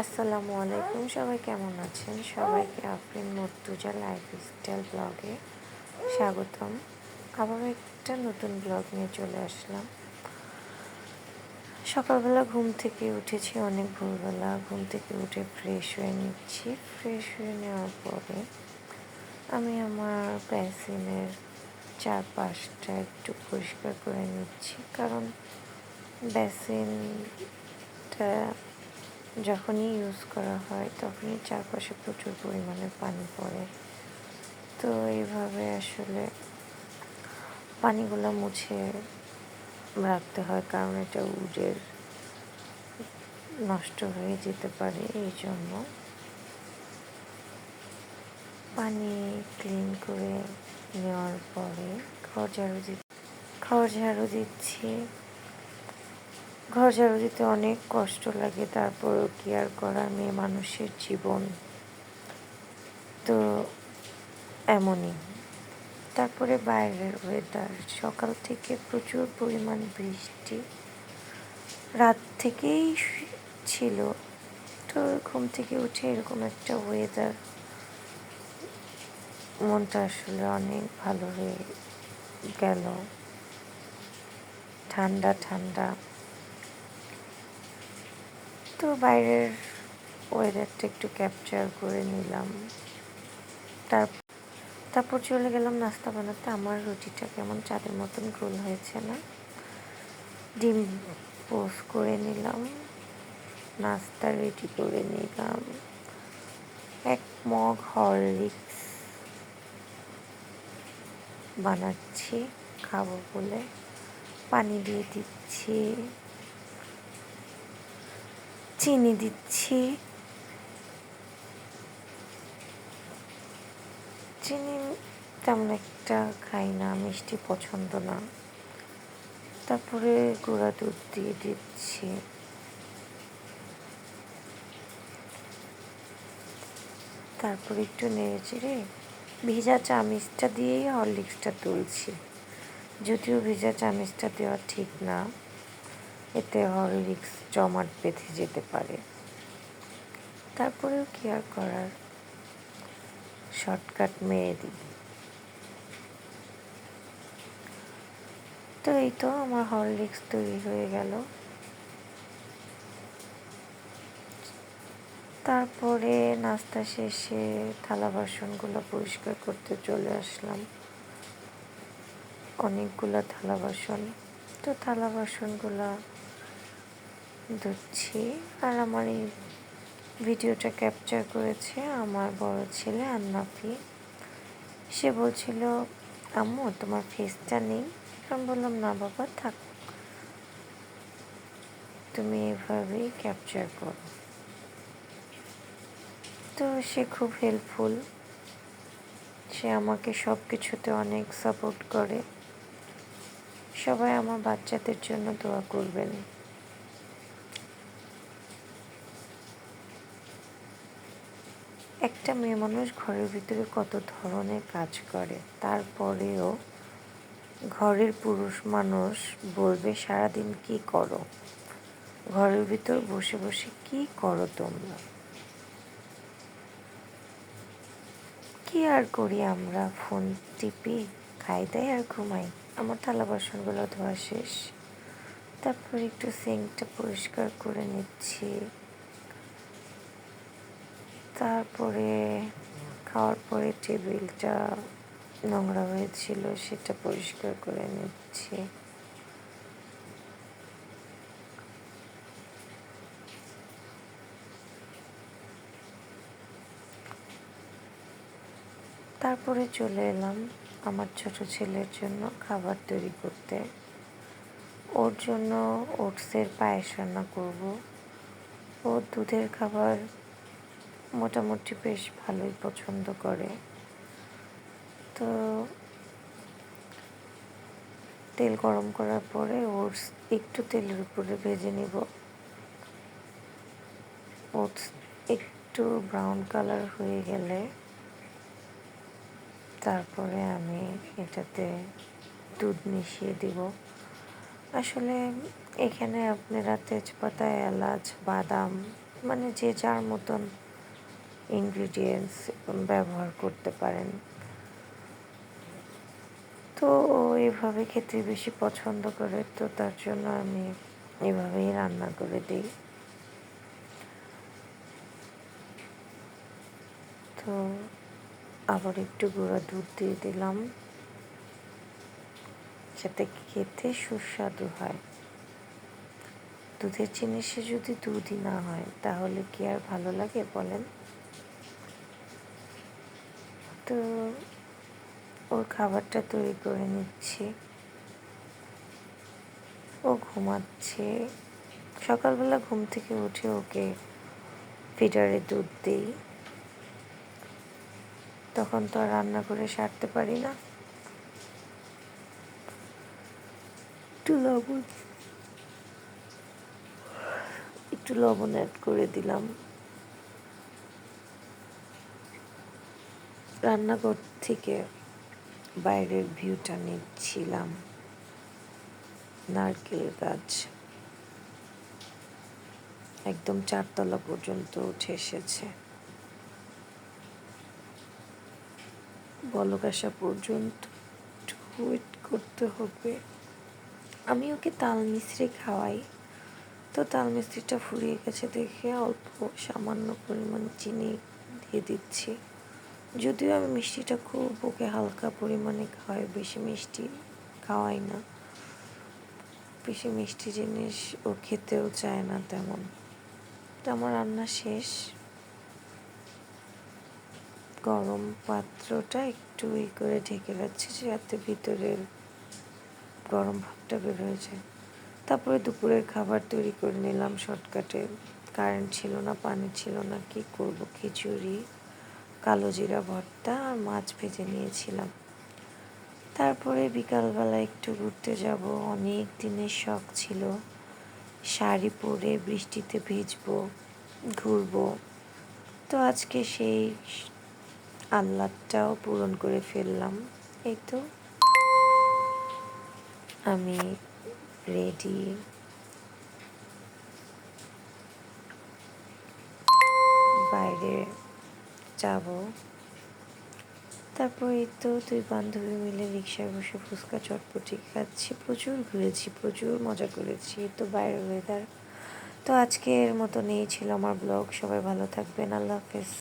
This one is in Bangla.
আসসালামু আলাইকুম, সবাই কেমন আছেন? সবাইকে আফরিন মুর্তুজা লাইফস্টাইল ব্লগে স্বাগতম। আবারও একটা নতুন ব্লগ নিয়ে চলে আসলাম। সকালবেলা ঘুম থেকে উঠেছি, অনেক ভোরবেলা ঘুম থেকে উঠে ফ্রেশ হয়ে নিচ্ছি। ফ্রেশ হয়ে নেওয়ার পরে আমি আমার বেসিনের চারপাশটা একটু পরিষ্কার করে নিচ্ছি, কারণ বেসিনটা যখনই ইউজ করা হয় তখনই চারপাশে প্রচুর পরিমাণে পানি পড়ে। তো এইভাবে আসলে পানিগুলো মুছে রাখতে হয়, কারণ এটা উডের নষ্ট হয়ে যেতে পারে। এই জন্য পানি ক্লিন করে নেওয়ার পরে ঘর ঝাড়ু দিচ্ছি। ঘর ঝাড়ু দিতে অনেক কষ্ট লাগে, তারপরও কি আর করার, মেয়ে মানুষের জীবন তো এমনই। তারপরে বাইরের ওয়েদার, সকাল থেকে প্রচুর পরিমাণ বৃষ্টি, রাত থেকেই ছিল। তো ঘুম থেকে উঠে এরকম একটা ওয়েদার, মনটা আসলে অনেক ভালো হয়ে গেল। ঠান্ডা ঠান্ডা। তো বাইরের ওয়েদারটা একটু ক্যাপচার করে নিলাম। তারপর চলে গেলাম নাস্তা বানাতে। আমার রুটিটা কেমন চাঁদের মতন গোল হয়েছে না? ডিম পোস্ট করে নিলাম, নাস্তা রেডি করে নিলাম। এক মগ হরলিক্স বানাচ্ছি খাবো বলে, পানি দিয়ে দিচ্ছি, চিনি দিচ্ছি। চিনি তেমন একটা খাই না, মিষ্টি পছন্দ না। তারপরে গুঁড়া দুধ দিয়ে দিচ্ছি। তারপরে একটু নেড়ে চেড়ে ভিজা চামিচটা দিয়েই হরলিক্সটা তুলছি। যদিও ভিজা চামিচটা দেওয়া ঠিক না, এতে হরলিক্স জমাট বেঁধে যেতে পারে। তারপরেও কি আর করার, শর্টকাট মেরে দিই। তো এই তো আমার হরলিক্স তৈরি হয়ে গেল। তারপরে নাস্তা শেষে থালা বাসনগুলো পরিষ্কার করতে চলে আসলাম। অনেকগুলো থালা বাসন, তো থালা বাসনগুলো ধুচ্ছি। আর আমার এই ভিডিওটা ক্যাপচার করেছে আমার বড় ছেলে আন্নাফি। সে বলছিল, আম্মু তোমার ফেসটা নেই। আমি বললাম, না বাবা থাক, তুমি এভাবেই ক্যাপচার করো। তো সে খুব হেল্পফুল, সে আমাকে সব কিছুতে অনেক সাপোর্ট করে। সবাই আমার বাচ্চাদের জন্য দোয়া করবেন। একটা মেয়ে মানুষ ঘরের ভিতরে কত ধরনের কাজ করে, তারপরেও ঘরের পুরুষ মানুষ বলবে সারাদিন কি করো, ঘরের ভিতর বসে বসে কি করো তোমরা। কি আর করি আমরা, ফোন টিপি, খাই দাই আর ঘুমাই। আমার থালা বাসনগুলো ধোয়া শেষ। তারপর একটু সিঙ্কটা পরিষ্কার করে নিচ্ছি। তারপরে খাওয়ার পরে টেবিলটা নোংরা হয়েছিল, সেটা পরিষ্কার করে নিচ্ছি। তারপরে চলে এলাম আমার ছোট ছেলের জন্য খাবার তৈরি করতে। ওর জন্য ওটসের পায়েস রান্না করব। ও দুধের খাবার মোটামুটি বেশ ভালোই পছন্দ করে। তো তেল গরম করার পরে ওটস একটু তেলের উপরে ভেজে নিব। ওটস একটু ব্রাউন কালার হয়ে গেলে তারপরে আমি এটাতে দুধ মিশিয়ে দিব। আসলে এখানে আপনারা তেজপাতা, এলাচ, বাদাম মানে যে যার মতন ইনগ্রিডিয়েন্টস ব্যবহার করতে পারেন। তো ও এভাবে খেতে বেশি পছন্দ করে, তো তার জন্য আমি এভাবেই রান্না করে দিই। তো আবার একটু গুঁড়া দুধ দিয়ে দিলাম যাতে খেতে সুস্বাদু হয়। দুধের জিনিসে যদি দুধই না হয় তাহলে কি আর ভালো লাগে বলেন? তো ওর খাবারটা তৈরি করে নিচ্ছি। ও ঘুমাচ্ছে। সকালবেলা ঘুম থেকে উঠে ওকে ফিডারে দুধ দিই। তখন তো আর রান্না করে সারতে পারি না। একটু লবণ অ্যাড করে দিলাম। রান্নাঘর থেকে বাইরের ভিউটা নিচ্ছিলাম। নারকেল গাছ একদম 4 তলা পর্যন্ত উঠে এসেছে। বলক আসা পর্যন্ত একটু ওয়েট করতে হবে। আমি ওকে তাল মিছরি খাওয়াই, তো তাল মিছরিটা ফুরিয়ে গেছে দেখে অল্প সামান্য পরিমাণ চিনি দিয়ে দিচ্ছি। যদিও আমি মিষ্টিটা খুব ওকে হালকা পরিমাণে খাওয়াই, বেশি মিষ্টি খাওয়াই না। বেশি মিষ্টি জিনিস ও খেতেও চায় না তেমন। তো আমার রান্না শেষ। গরম পাত্রটা একটু করে ঢেকে রাখছি যাতে ভিতরের গরম ভাবটা বের হয়ে যায়। তারপরে দুপুরের খাবার তৈরি করে নিলাম শর্টকাটে। কারেন্ট ছিল না, পানি ছিল না, কি করব? খিচুড়ি, কালো জিরা ভর্তা আর মাছ ভেজে নিয়েছিলাম। তারপরে বিকালবেলা একটু ঘুরতে যাব। অনেক দিনের শখ ছিল শাড়ি পরে বৃষ্টিতে ভিজবো, ঘুরবো। তো আজকে সেই আহ্লাদটাও পূরণ করে ফেললাম। এই তো আমি রেডি। বাইরে যাব। তারপর এই তো 2 বান্ধবী মিলে রিক্সায় বসে ফুচকা চটপটি খাচ্ছি। প্রচুর ঘুরেছি, প্রচুর মজা করেছি। তো বাইরের ওয়েদার। তো আজকের মতন এই ছিল আমার ব্লগ। সবাই ভালো থাকবেন। আল্লাহ হাফেজ।